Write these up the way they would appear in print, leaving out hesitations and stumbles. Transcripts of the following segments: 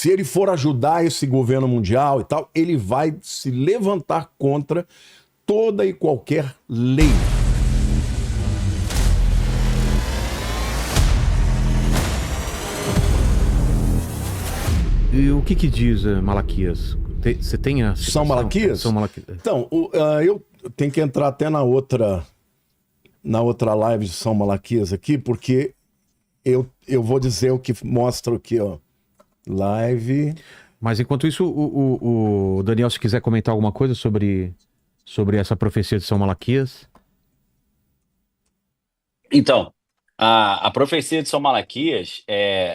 se ele for ajudar esse governo mundial e tal, ele vai se levantar contra toda e qualquer lei. E o que diz Malaquias? Você tem a São Malaquias? São Malaquias. Então, eu tenho que entrar até na outra live de São Malaquias aqui, porque eu vou dizer o que mostra aqui, ó. Live. Mas enquanto isso, o Daniel, se quiser comentar alguma coisa sobre essa profecia de São Malaquias. Então, a profecia de São Malaquias,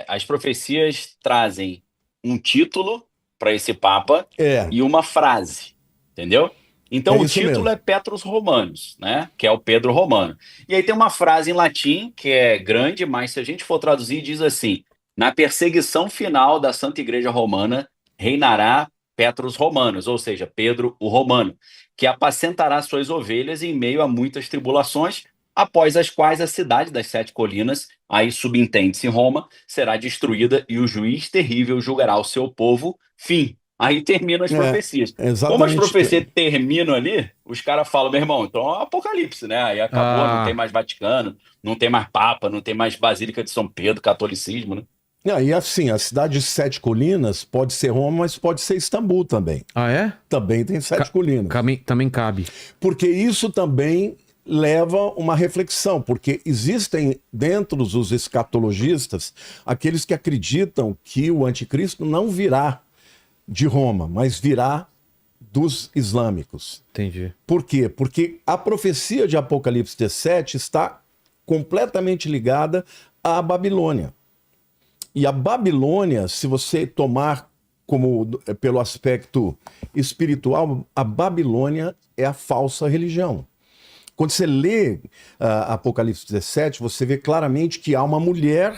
as profecias trazem um título para esse Papa e uma frase, entendeu? Então o título mesmo. É Petrus Romanus, né? Que é o Pedro Romano. E aí tem uma frase em latim que é grande, mas se a gente for traduzir, diz assim: na perseguição final da Santa Igreja Romana, reinará Petrus Romanus, ou seja, Pedro o Romano, que apacentará suas ovelhas em meio a muitas tribulações, após as quais a cidade das 7 colinas, aí subentende-se Roma, será destruída e o juiz terrível julgará o seu povo. Fim. Aí terminam as profecias. Como as profecias terminam ali, os caras falam, meu irmão, então é um apocalipse, né? Aí acabou, não tem mais Vaticano, não tem mais Papa, não tem mais Basílica de São Pedro, catolicismo, né? E assim, a cidade de 7 colinas pode ser Roma, mas pode ser Istambul também. Ah, é? Também tem 7 colinas. Também cabe. Porque isso também leva uma reflexão, porque existem dentro dos escatologistas aqueles que acreditam que o anticristo não virá de Roma, mas virá dos islâmicos. Entendi. Por quê? Porque a profecia de Apocalipse 17 está completamente ligada à Babilônia. E a Babilônia, se você tomar pelo aspecto espiritual, a Babilônia é a falsa religião. Quando você lê Apocalipse 17, você vê claramente que há uma mulher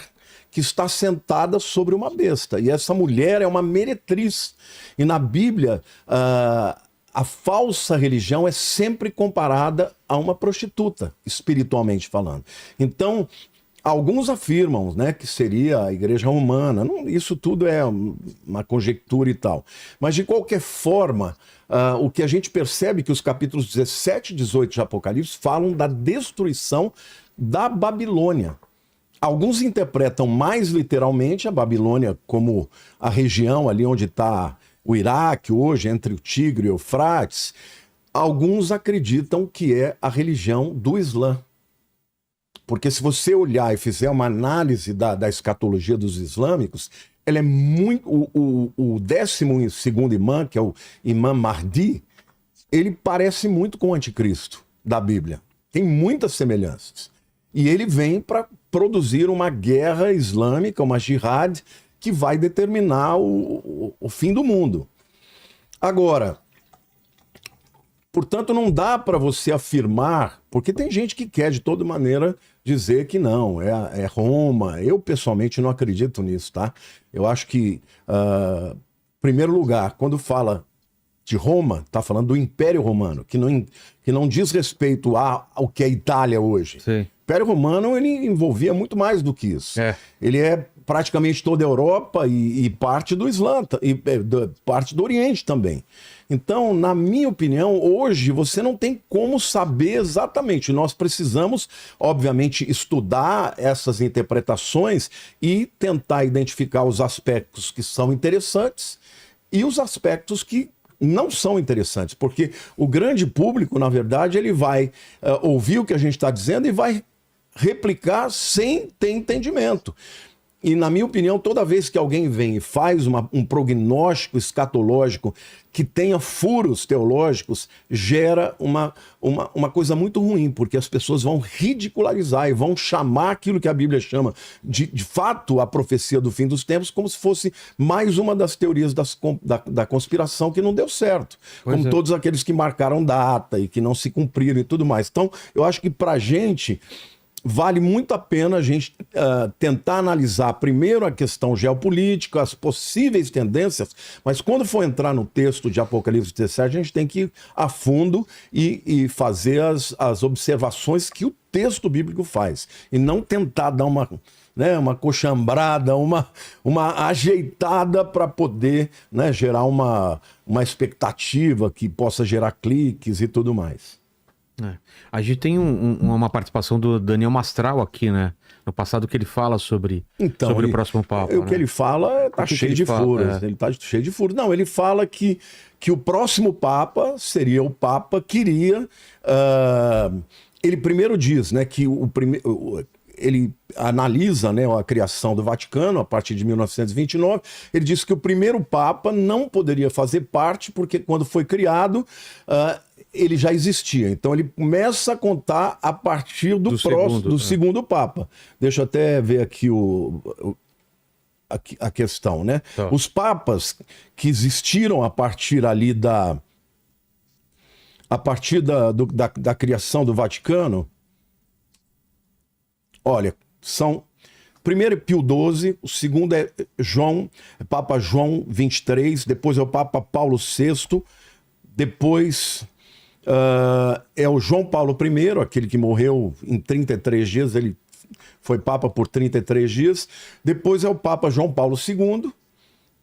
que está sentada sobre uma besta. E essa mulher é uma meretriz. E na Bíblia, a falsa religião é sempre comparada a uma prostituta, espiritualmente falando. Então, alguns afirmam, né, que seria a Igreja Romana. Isso tudo é uma conjectura e tal. Mas, de qualquer forma, o que a gente percebe é que os capítulos 17 e 18 de Apocalipse falam da destruição da Babilônia. Alguns interpretam mais literalmente a Babilônia como a região ali onde está o Iraque hoje, entre o Tigre e o Eufrates. Alguns acreditam que é a religião do Islã. Porque se você olhar e fizer uma análise da escatologia dos islâmicos, ela é muito... O 12º imã, que é o Imã Mahdi, ele parece muito com o anticristo da Bíblia. Tem muitas semelhanças. E ele vem para produzir uma guerra islâmica, uma jihad, que vai determinar o fim do mundo. Agora, portanto, não dá para você afirmar, porque tem gente que quer, de toda maneira, dizer que não, é Roma. Eu, pessoalmente, não acredito nisso, tá? Eu acho que, em primeiro lugar, quando fala de Roma, está falando do Império Romano, que não diz respeito ao que é a Itália hoje. Sim. O Império Romano, ele envolvia muito mais do que isso. Ele é praticamente toda a Europa e parte do Islã, e parte do Oriente também. Então, na minha opinião, hoje você não tem como saber exatamente. Nós precisamos, obviamente, estudar essas interpretações e tentar identificar os aspectos que são interessantes e os aspectos que não são interessantes, porque o grande público, na verdade, ele vai ouvir o que a gente está dizendo e vai replicar sem ter entendimento. E, na minha opinião, toda vez que alguém vem e faz um prognóstico escatológico que tenha furos teológicos, gera uma coisa muito ruim, porque as pessoas vão ridicularizar e vão chamar aquilo que a Bíblia chama de fato a profecia do fim dos tempos como se fosse mais uma das teorias da conspiração que não deu certo. Como todos aqueles que marcaram data e que não se cumpriram e tudo mais. Então, eu acho que pra gente vale muito a pena a gente tentar analisar primeiro a questão geopolítica, as possíveis tendências, mas quando for entrar no texto de Apocalipse 17, a gente tem que ir a fundo e fazer as observações que o texto bíblico faz, e não tentar dar né, uma coxambrada, uma ajeitada para poder, né, gerar uma expectativa que possa gerar cliques e tudo mais. A gente tem uma participação do Daniel Mastral aqui, né? No passado que ele fala sobre o próximo Papa. O que ele fala tá cheio de furos. Ele tá cheio de furos. Não, ele fala que o próximo Papa seria o Papa que iria... ele primeiro diz, né, que ele analisa, né, a criação do Vaticano a partir de 1929. Ele diz que o primeiro Papa não poderia fazer parte porque quando foi criado... ele já existia. Então ele começa a contar a partir do segundo Papa. Deixa eu até ver aqui a questão, né? Tá. Os papas que existiram a partir ali da criação do Vaticano, olha, são... Primeiro é Pio XII, o segundo é Papa João XXIII, depois é o Papa Paulo VI, depois... é o João Paulo I, aquele que morreu em 33 dias, ele foi Papa por 33 dias. Depois é o Papa João Paulo II,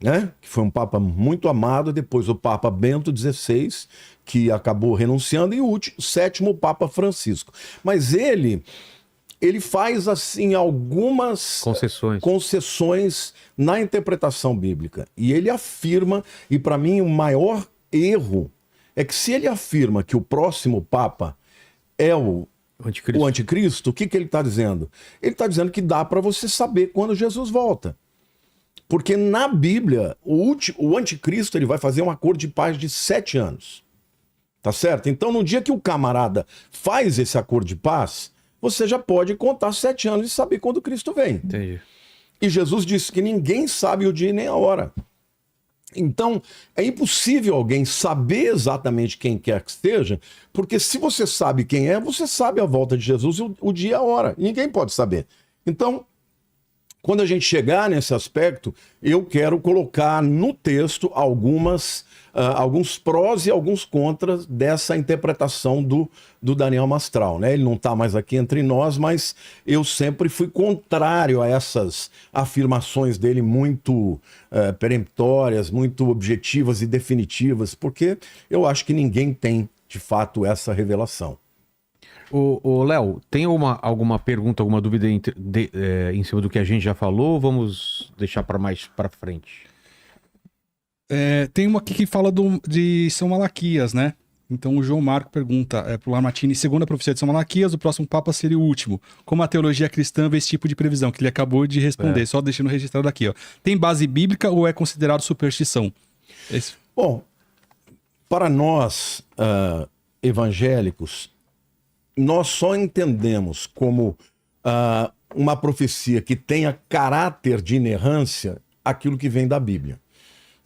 né, que foi um Papa muito amado. Depois o Papa Bento XVI, que acabou renunciando. E o sétimo, Papa Francisco. Mas ele faz assim algumas concessões na interpretação bíblica. E ele afirma, e para mim o maior erro é que se ele afirma que o próximo Papa é o anticristo, o que ele está dizendo? Ele está dizendo que dá para você saber quando Jesus volta. Porque na Bíblia, o anticristo ele vai fazer um acordo de paz de 7 anos. Tá certo? Então, no dia que o camarada faz esse acordo de paz, você já pode contar 7 anos e saber quando Cristo vem. Entendi. E Jesus disse que ninguém sabe o dia nem a hora. Então, é impossível alguém saber exatamente quem quer que esteja, porque se você sabe quem é, você sabe a volta de Jesus, o dia e a hora. Ninguém pode saber. Então, quando a gente chegar nesse aspecto, eu quero colocar no texto alguns prós e alguns contras dessa interpretação do Daniel Mastral, né? Ele não está mais aqui entre nós, mas eu sempre fui contrário a essas afirmações dele muito peremptórias, muito objetivas e definitivas, porque eu acho que ninguém tem, de fato, essa revelação. Ô, Léo, tem alguma pergunta, alguma dúvida em cima do que a gente já falou, ou vamos deixar para mais para frente? Tem uma aqui que fala de São Malaquias, né? Então o João Marco pergunta pro Lamartine, segundo a profecia de São Malaquias, o próximo Papa seria o último. Como a teologia cristã vê esse tipo de previsão? Que ele acabou de responder, só deixando registrado aqui, ó. Tem base bíblica ou é considerado superstição? Bom, para nós evangélicos, nós só entendemos como uma profecia que tenha caráter de inerrância aquilo que vem da Bíblia.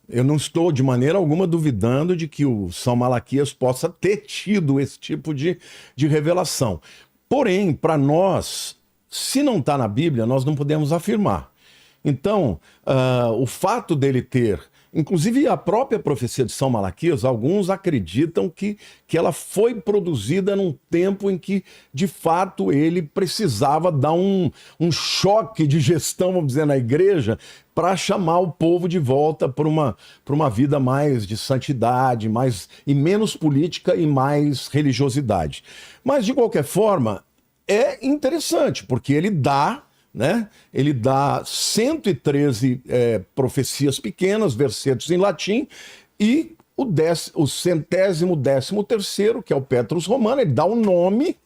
Eu não estou de maneira alguma duvidando de que o São Malaquias possa ter tido esse tipo de revelação. Porém, para nós, se não está na Bíblia, nós não podemos afirmar. Então, o fato dele ter... Inclusive, a própria profecia de São Malaquias, alguns acreditam que ela foi produzida num tempo em que, de fato, ele precisava dar um choque de gestão, vamos dizer, na igreja, para chamar o povo de volta para uma vida mais de santidade, e menos política e mais religiosidade. Mas, de qualquer forma, é interessante, porque ele dá... né? Ele dá 113 profecias pequenas, versetos em latim, e o 113º, que é o Petrus Romano, ele dá um nome,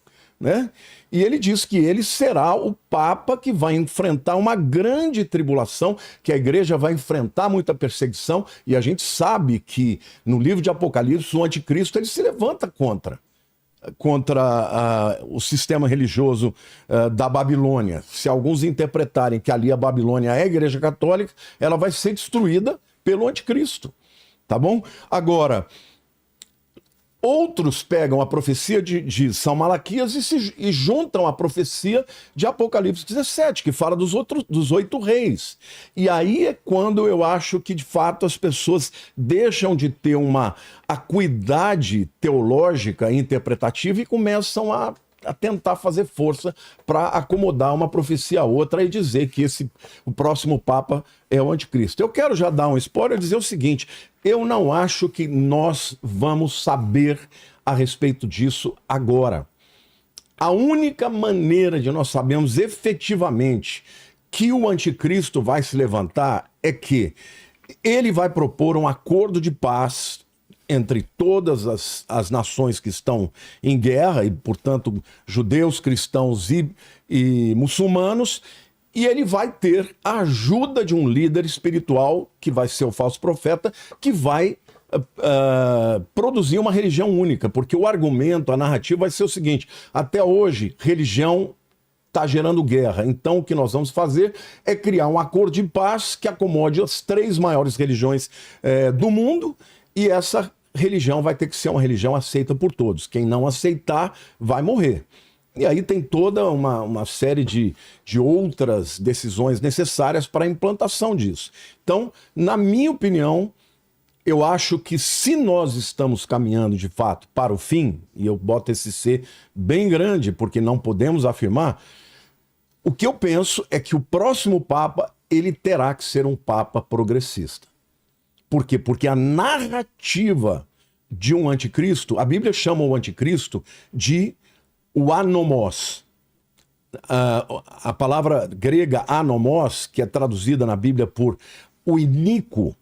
né? E ele diz que ele será o Papa que vai enfrentar uma grande tribulação, que a igreja vai enfrentar muita perseguição, e a gente sabe que no livro de Apocalipse o anticristo ele se levanta contra o sistema religioso da Babilônia. Se alguns interpretarem que ali a Babilônia é a Igreja Católica, ela vai ser destruída pelo anticristo, tá bom? Agora, outros pegam a profecia de São Malaquias e juntam a profecia de Apocalipse 17, que fala dos 8 reis. E aí é quando eu acho que, de fato, as pessoas deixam de ter uma acuidade teológica e interpretativa e começam a a tentar fazer força para acomodar uma profecia a outra e dizer que o próximo Papa é o anticristo. Eu quero já dar um spoiler e dizer o seguinte: eu não acho que nós vamos saber a respeito disso agora. A única maneira de nós sabermos efetivamente que o anticristo vai se levantar é que ele vai propor um acordo de paz entre todas as nações que estão em guerra, e, portanto, judeus, cristãos e muçulmanos, e ele vai ter a ajuda de um líder espiritual, que vai ser o falso profeta, que vai produzir uma religião única, porque o argumento, a narrativa vai ser o seguinte: até hoje, religião está gerando guerra. Então, o que nós vamos fazer é criar um acordo de paz que acomode as 3 maiores religiões do mundo, e essa religião vai ter que ser uma religião aceita por todos. Quem não aceitar vai morrer. E aí tem toda uma série de outras decisões necessárias para a implantação disso. Então, na minha opinião, eu acho que se nós estamos caminhando de fato para o fim, e eu boto esse C bem grande porque não podemos afirmar, o que eu penso é que o próximo Papa, ele terá que ser um Papa progressista. Por quê? Porque a narrativa de um anticristo, a Bíblia chama o anticristo de o anomos. A palavra grega anomos, que é traduzida na Bíblia por o iníquo,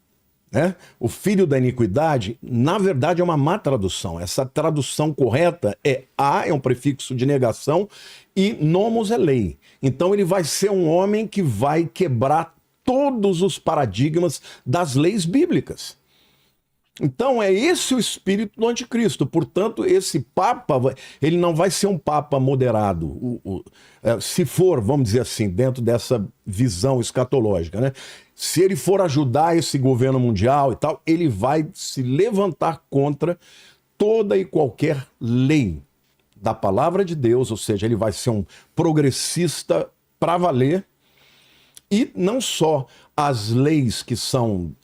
né? O filho da iniquidade, na verdade é uma má tradução. Essa tradução correta é um prefixo de negação, e nomos é lei. Então ele vai ser um homem que vai quebrar todos os paradigmas das leis bíblicas. Então é esse o espírito do anticristo. Portanto, esse Papa, ele não vai ser um Papa moderado. Se for, vamos dizer assim, dentro dessa visão escatológica, né? Se ele for ajudar esse governo mundial e tal, ele vai se levantar contra toda e qualquer lei da palavra de Deus, ou seja, ele vai ser um progressista para valer, e não só as leis que são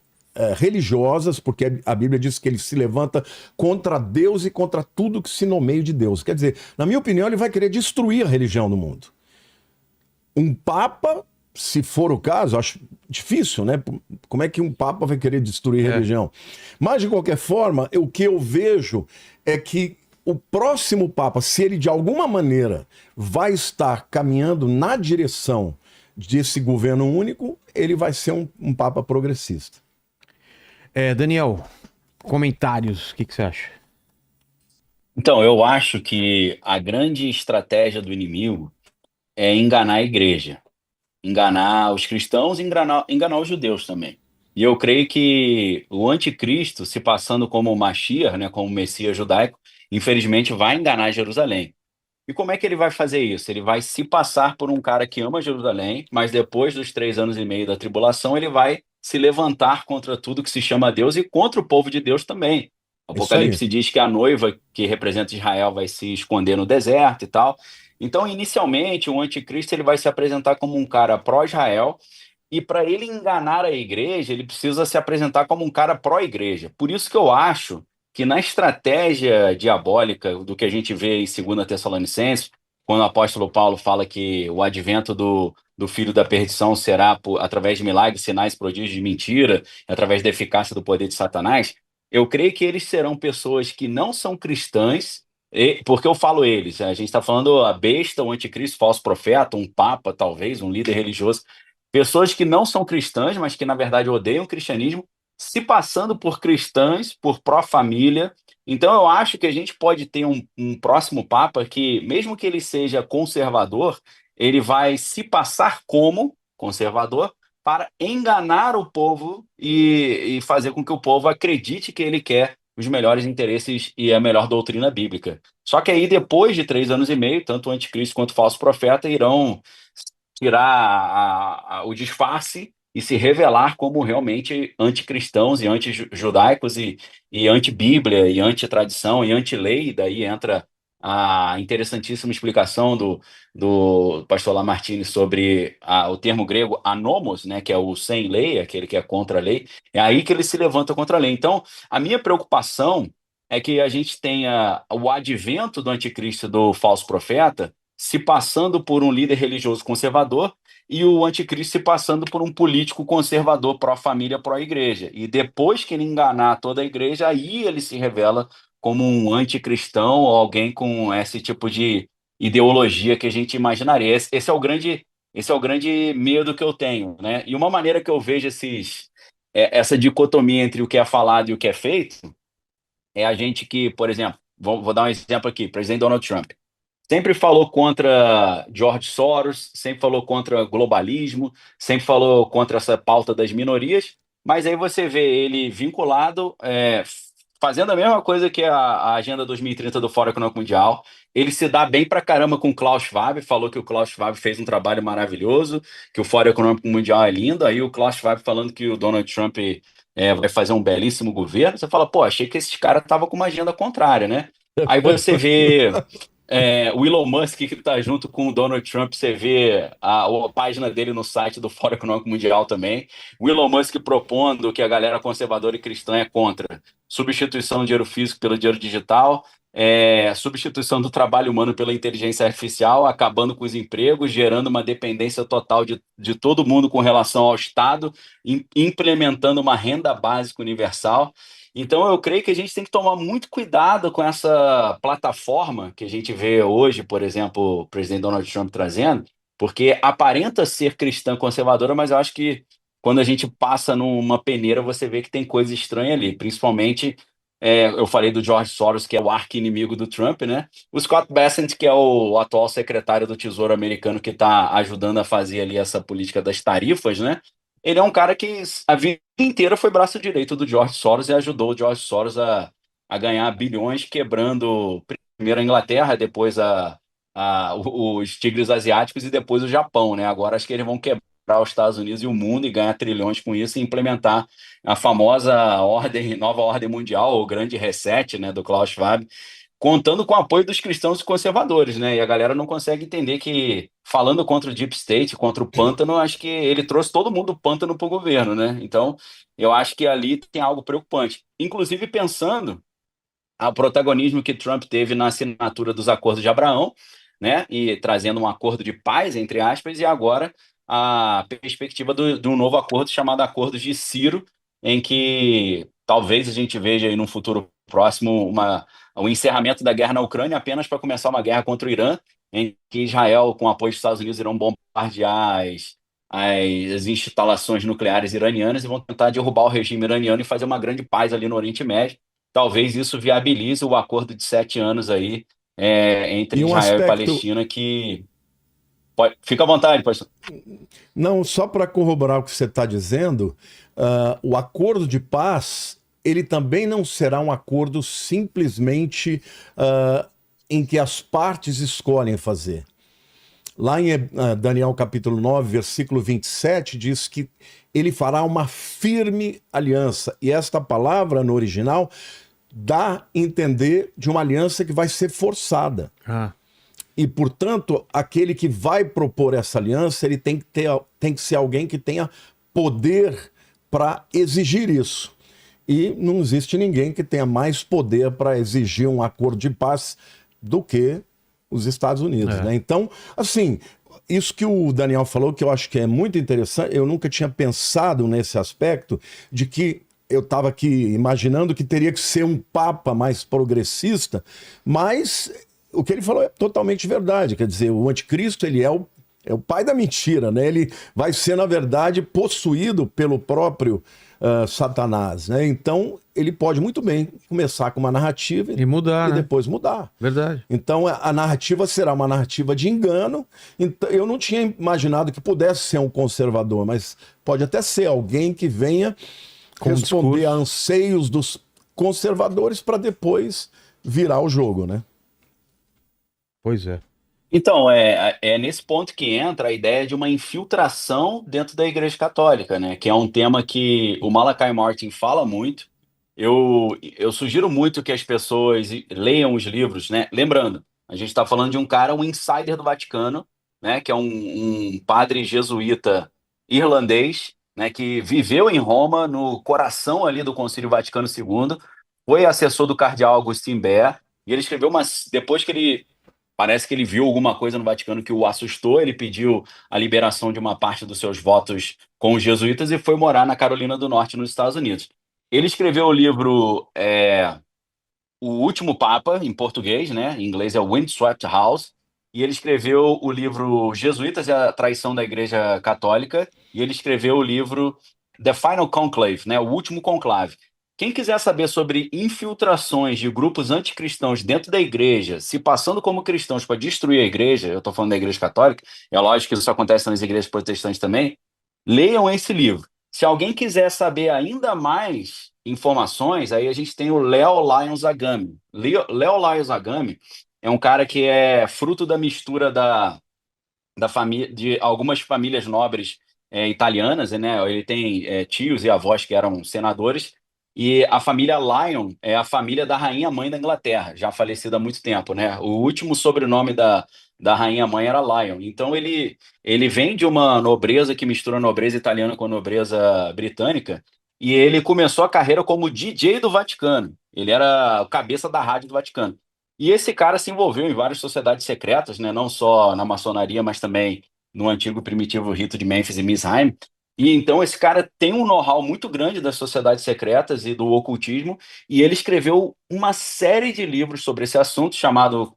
religiosas, porque a Bíblia diz que ele se levanta contra Deus e contra tudo que se nomeia de Deus. Quer dizer, na minha opinião, ele vai querer destruir a religião no mundo. Um Papa, se for o caso, acho difícil, né? Como é que um Papa vai querer destruir a religião? Mas, de qualquer forma, o que eu vejo é que o próximo Papa, se ele de alguma maneira vai estar caminhando na direção desse governo único, ele vai ser um Papa progressista. Daniel, comentários, o que você acha? Então, eu acho que a grande estratégia do inimigo é enganar a igreja, enganar os cristãos e enganar os judeus também. E eu creio que o anticristo, se passando como o Mashiach, né, como o Messias judaico, infelizmente vai enganar Jerusalém. E como é que ele vai fazer isso? Ele vai se passar por um cara que ama Jerusalém, mas depois dos 3 anos e meio da tribulação, ele vai se levantar contra tudo que se chama Deus e contra o povo de Deus também. O Apocalipse diz que a noiva que representa Israel vai se esconder no deserto e tal. Então, inicialmente, o anticristo ele vai se apresentar como um cara pró-Israel, e para ele enganar a igreja, ele precisa se apresentar como um cara pró-igreja. Por isso que eu acho que na estratégia diabólica do que a gente vê em 2 Tessalonicenses, quando o apóstolo Paulo fala que o advento do filho da perdição será através de milagres, sinais, prodígios de mentira, através da eficácia do poder de Satanás, eu creio que eles serão pessoas que não são cristãs. Porque eu falo eles, a gente está falando a besta, o anticristo, falso profeta, um papa talvez, um líder religioso, pessoas que não são cristãs, mas que na verdade odeiam o cristianismo, se passando por cristãs, por pró-família. Então eu acho que a gente pode ter um próximo papa que, mesmo que ele seja conservador, ele vai se passar como conservador para enganar o povo e fazer com que o povo acredite que ele quer os melhores interesses e a melhor doutrina bíblica. Só que aí, depois de 3 anos e meio, tanto o anticristo quanto o falso profeta irão tirar o disfarce e se revelar como realmente anticristãos e antijudaicos e anti-bíblia e anti-tradição e anti-lei. Daí entra a interessantíssima explicação do pastor Lamartine sobre o termo grego anomos, né, que é o sem lei, aquele que é contra a lei. É aí que ele se levanta contra a lei. Então, a minha preocupação é que a gente tenha o advento do anticristo e do falso profeta se passando por um líder religioso conservador e o anticristo se passando por um político conservador pró-família, pró-igreja. E depois que ele enganar toda a igreja, aí ele se revela como um anticristão ou alguém com esse tipo de ideologia que a gente imaginaria. Esse é o grande medo que eu tenho, né? E uma maneira que eu vejo essa dicotomia entre o que é falado e o que é feito é a gente que, por exemplo, vou dar um exemplo aqui, presidente Donald Trump. Sempre falou contra George Soros, sempre falou contra globalismo, sempre falou contra essa pauta das minorias, mas aí você vê ele vinculado, fazendo a mesma coisa que a Agenda 2030 do Fórum Econômico Mundial. Ele se dá bem pra caramba com o Klaus Schwab, falou que o Klaus Schwab fez um trabalho maravilhoso, que o Fórum Econômico Mundial é lindo, aí o Klaus Schwab falando que o Donald Trump vai fazer um belíssimo governo. Você fala, pô, achei que esse cara tava com uma agenda contrária, né? Aí você vê o Elon Musk que está junto com o Donald Trump, você vê a página dele no site do Fórum Econômico Mundial também. O Elon Musk propondo que a galera conservadora e cristã é contra substituição do dinheiro físico pelo dinheiro digital, substituição do trabalho humano pela inteligência artificial, acabando com os empregos, gerando uma dependência total de todo mundo com relação ao Estado, implementando uma renda básica universal. Então, eu creio que a gente tem que tomar muito cuidado com essa plataforma que a gente vê hoje, por exemplo, o presidente Donald Trump trazendo, porque aparenta ser cristã conservadora, mas eu acho que quando a gente passa numa peneira, você vê que tem coisa estranha ali, principalmente, eu falei do George Soros, que é o arqui-inimigo do Trump, né? O Scott Bessent, que é o atual secretário do Tesouro americano, que está ajudando a fazer ali essa política das tarifas, né? Ele é um cara que a vida inteira foi braço direito do George Soros e ajudou o George Soros a ganhar bilhões, quebrando primeiro a Inglaterra, depois os tigres asiáticos e depois o Japão, né? Agora acho que eles vão quebrar os Estados Unidos e o mundo e ganhar trilhões com isso e implementar a famosa nova ordem mundial, o grande reset, né, do Klaus Schwab, contando com o apoio dos cristãos e conservadores, né? E a galera não consegue entender que, falando contra o Deep State, contra o pântano, acho que ele trouxe todo mundo do pântano para o governo, né? Então, eu acho que ali tem algo preocupante. Inclusive pensando ao protagonismo que Trump teve na assinatura dos Acordos de Abraão, né? E trazendo um acordo de paz, entre aspas, e agora a perspectiva de um novo acordo chamado Acordo de Ciro, em que talvez a gente veja aí num futuro próximo o encerramento da guerra na Ucrânia apenas para começar uma guerra contra o Irã, em que Israel, com apoio dos Estados Unidos, irão bombardear as instalações nucleares iranianas e vão tentar derrubar o regime iraniano e fazer uma grande paz ali no Oriente Médio. Talvez isso viabilize o acordo de 7 anos aí entre Israel e Palestina, que... Fica à vontade, pastor. Não, só para corroborar o que você está dizendo, o acordo de paz, ele também não será um acordo simplesmente em que as partes escolhem fazer. Lá em Daniel capítulo 9, versículo 27, diz que ele fará uma firme aliança. E esta palavra, no original, dá a entender de uma aliança que vai ser forçada. E, portanto, aquele que vai propor essa aliança, ele tem que ser alguém que tenha poder para exigir isso. E não existe ninguém que tenha mais poder para exigir um acordo de paz do que os Estados Unidos, né? Então, assim, isso que o Daniel falou, que eu acho que é muito interessante, eu nunca tinha pensado nesse aspecto de que eu estava aqui imaginando que teria que ser um papa mais progressista, mas o que ele falou é totalmente verdade. Quer dizer, o anticristo, ele é o pai da mentira, né? Ele vai ser, na verdade, possuído pelo próprio Satanás, né? Então, ele pode muito bem começar com uma narrativa e mudar, e depois mudar. Verdade. Então, a narrativa será uma narrativa de engano. Então, eu não tinha imaginado que pudesse ser um conservador, mas pode até ser alguém que venha responder a anseios dos conservadores para depois virar o jogo, né? Pois é. Então, é nesse ponto que entra a ideia de uma infiltração dentro da Igreja Católica, né? Que é um tema que o Malachi Martin fala muito. Eu sugiro muito que as pessoas leiam os livros, né? Lembrando, a gente está falando de um cara, um insider do Vaticano, né? Que é um padre jesuíta irlandês, né? Que viveu em Roma, no coração ali do Concílio Vaticano II, foi assessor do cardeal Agustin Berg, e ele escreveu depois que ele, parece que ele viu alguma coisa no Vaticano que o assustou, ele pediu a liberação de uma parte dos seus votos com os jesuítas e foi morar na Carolina do Norte, nos Estados Unidos. Ele escreveu o livro O Último Papa, em português, né? Em inglês é Windswept House, e ele escreveu o livro Jesuítas e a Traição da Igreja Católica, e ele escreveu o livro The Final Conclave, né? O Último Conclave. Quem quiser saber sobre infiltrações de grupos anticristãos dentro da igreja, se passando como cristãos para destruir a igreja, eu estou falando da igreja católica, é lógico que isso acontece nas igrejas protestantes também, leiam esse livro. Se alguém quiser saber ainda mais informações, aí a gente tem o Leo Lyons Agami. Leo Lyons Agami é um cara que é fruto da mistura da família, de algumas famílias nobres italianas, né? Ele tem tios e avós que eram senadores, e a família Lyon é a família da rainha mãe da Inglaterra, já falecida há muito tempo, né? O último sobrenome da rainha mãe era Lyon. Então ele vem de uma nobreza que mistura a nobreza italiana com a nobreza britânica, e ele começou a carreira como DJ do Vaticano. Ele era o cabeça da rádio do Vaticano. E esse cara se envolveu em várias sociedades secretas, né? Não só na maçonaria, mas também no antigo primitivo rito de Mênfis e Misraim. E então esse cara tem um know-how muito grande das sociedades secretas e do ocultismo, e ele escreveu uma série de livros sobre esse assunto, chamado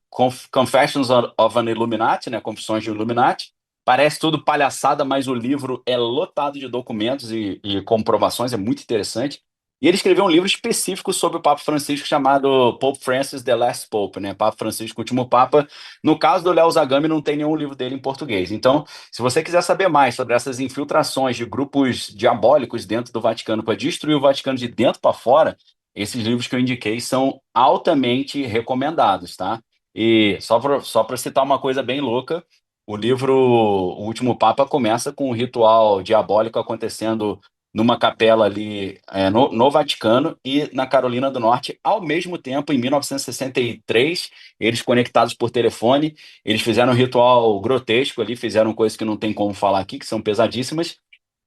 Confessions of an Illuminati, né? Confissões de Illuminati. Parece tudo palhaçada, mas o livro é lotado de documentos e comprovações, é muito interessante. E ele escreveu um livro específico sobre o Papa Francisco chamado Pope Francis the Last Pope, né? Papa Francisco, o último Papa. No caso do Léo Zagami, não tem nenhum livro dele em português. Então, se você quiser saber mais sobre essas infiltrações de grupos diabólicos dentro do Vaticano para destruir o Vaticano de dentro para fora, esses livros que eu indiquei são altamente recomendados, tá? E só para citar uma coisa bem louca, o livro O Último Papa começa com um ritual diabólico acontecendo numa capela ali no Vaticano e na Carolina do Norte, ao mesmo tempo, em 1963, eles conectados por telefone, eles fizeram um ritual grotesco ali, fizeram coisas que não tem como falar aqui, que são pesadíssimas,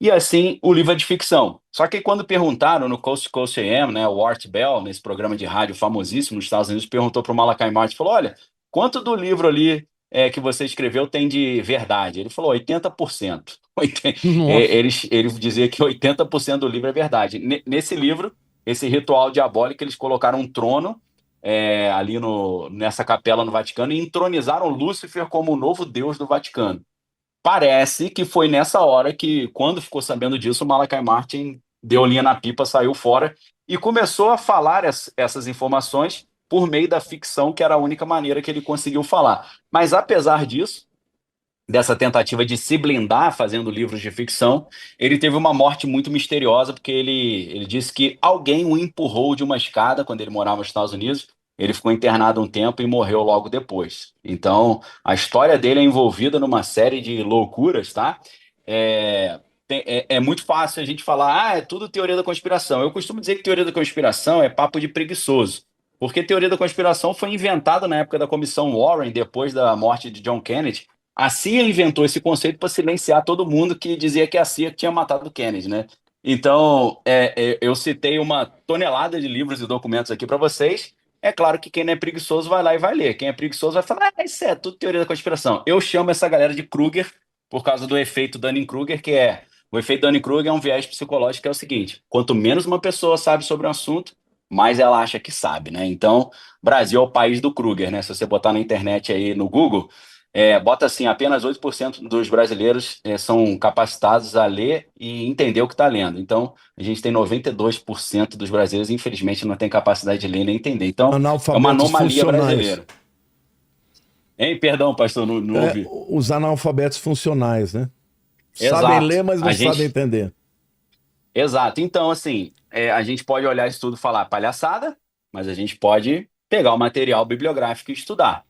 e assim o livro é de ficção. Só que quando perguntaram no Coast to Coast AM, né, o Art Bell, nesse programa de rádio famosíssimo nos Estados Unidos, perguntou para o Malachi Martin, falou, olha, quanto do livro ali que você escreveu tem de verdade? Ele falou 80%. Ele dizia que 80% do livro é verdade. Nesse livro, esse ritual diabólico, eles colocaram um trono ali nessa capela no Vaticano e entronizaram Lúcifer como o novo deus do Vaticano. Parece que foi nessa hora que, quando ficou sabendo disso, o Malachi Martin deu linha na pipa, saiu fora e começou a falar essas informações por meio da ficção, que era a única maneira que ele conseguiu falar. Mas, apesar disso, dessa tentativa de se blindar fazendo livros de ficção, ele teve uma morte muito misteriosa, porque ele disse que alguém o empurrou de uma escada quando ele morava nos Estados Unidos. Ele ficou internado um tempo e morreu logo depois. Então, a história dele é envolvida numa série de loucuras, tá? É muito fácil a gente falar, é tudo teoria da conspiração. Eu costumo dizer que teoria da conspiração é papo de preguiçoso, porque teoria da conspiração foi inventada na época da Comissão Warren, depois da morte de John Kennedy. A CIA inventou esse conceito para silenciar todo mundo que dizia que a CIA tinha matado o Kennedy, né? Então, eu citei uma tonelada de livros e documentos aqui para vocês. É claro que quem não é preguiçoso vai lá e vai ler. Quem é preguiçoso vai falar, isso é tudo teoria da conspiração. Eu chamo essa galera de Kruger por causa do efeito Dunning-Kruger, o efeito Dunning-Kruger é um viés psicológico que é o seguinte, quanto menos uma pessoa sabe sobre um assunto, mais ela acha que sabe, né? Então, Brasil é o país do Kruger, né? Se você botar na internet aí no Google, bota assim, apenas 8% dos brasileiros são capacitados a ler e entender o que está lendo. Então, a gente tem 92% dos brasileiros, infelizmente, não tem capacidade de ler nem entender. Então, é uma anomalia brasileira. Hein? Perdão, pastor, não ouvi. Os analfabetos funcionais, né? Exato. Sabem ler, mas não sabem entender. Exato. Então, assim, a gente pode olhar isso tudo e falar palhaçada, mas a gente pode pegar o material bibliográfico e estudar.